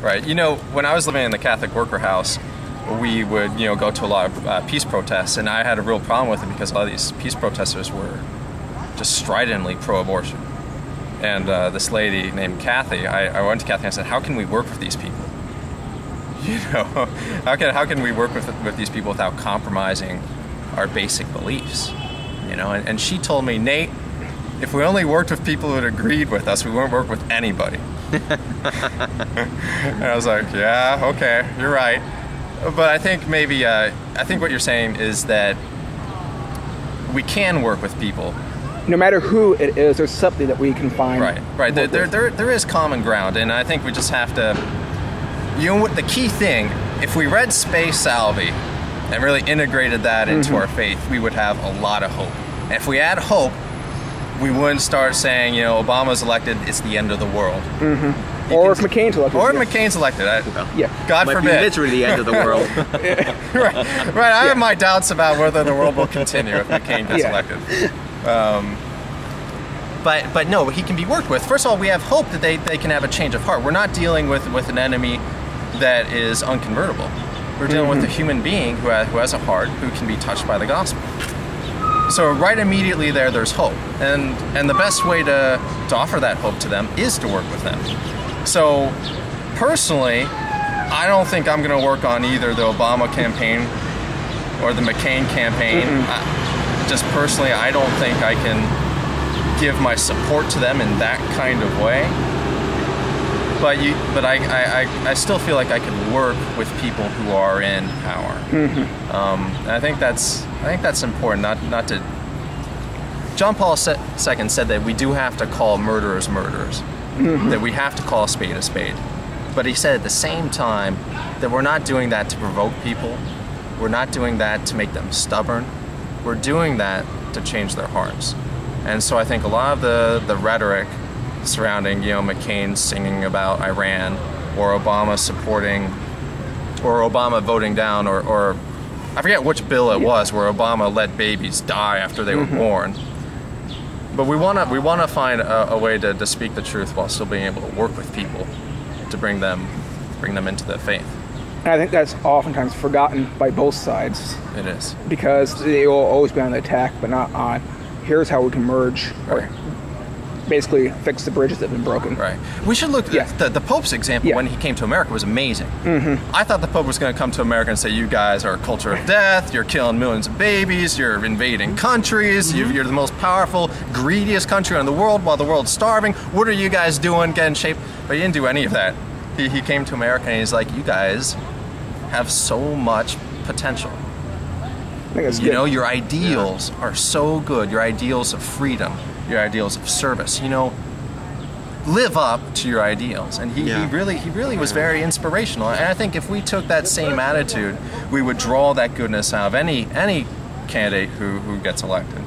Right. You know, when I was living in the Catholic worker house, we would, go to a lot of peace protests, and I had a real problem with it because a lot of these peace protesters were just stridently pro-abortion. And this lady named Kathy, I went to Kathy and I said, how can we work with these people? How can we work with these people without compromising our basic beliefs? And she told me, Nate, if we only worked with people who had agreed with us, we wouldn't work with anybody. And I was like, yeah, okay, you're right. But I think maybe, I think what you're saying is that we can work with people. No matter who it is, there's something that we can find. Right. There is common ground, and I think we just have to, what the key thing, if we read Space Salvi and really integrated that into our faith, we would have a lot of hope. And if we had hope, we wouldn't start saying, Obama's elected, it's the end of the world. Or if McCain's elected. Or if McCain's elected. God forbid. Might be literally the end of the world. Right. I have my doubts about whether the world will continue if McCain gets elected. But no, he can be worked with. First of all, we have hope that they can have a change of heart. We're not dealing with an enemy that is unconvertible. We're dealing with a human being who has a heart, who can be touched by the gospel. So right immediately there's hope. And the best way to offer that hope to them is to work with them. So personally, I don't think I'm going to work on either the Obama campaign or the McCain campaign. Just personally, I don't think I can give my support to them in that kind of way. But I still feel like I can work with people who are in power. And I think that's important. Not to. John Paul II said that we do have to call murderers murderers. That we have to call a spade. But he said at the same time that we're not doing that to provoke people. We're not doing that to make them stubborn. We're doing that to change their hearts. And so I think a lot of the rhetoric surrounding, McCain singing about Iran, or Obama supporting, or Obama voting down, or I forget which bill it was where Obama let babies die after they were born. But we want to find a way to speak the truth while still being able to work with people to bring them into the faith. And I think that's oftentimes forgotten by both sides. It is. Because they will always be on the attack, but not on, here's how we can merge, or basically fix the bridges that have been broken. Right. We should look at the Pope's example when he came to America was amazing. I thought the Pope was going to come to America and say, you guys are a culture of death, you're killing millions of babies, you're invading countries, you're the most powerful, greediest country in the world while the world's starving. What are you guys doing? Get in shape. But he didn't do any of that. He came to America and he's like, you guys have so much potential. Your ideals are so good. Your ideals of freedom, your ideals of service. Live up to your ideals. And he really was very inspirational. And I think if we took that same attitude, we would draw that goodness out of any candidate who gets elected.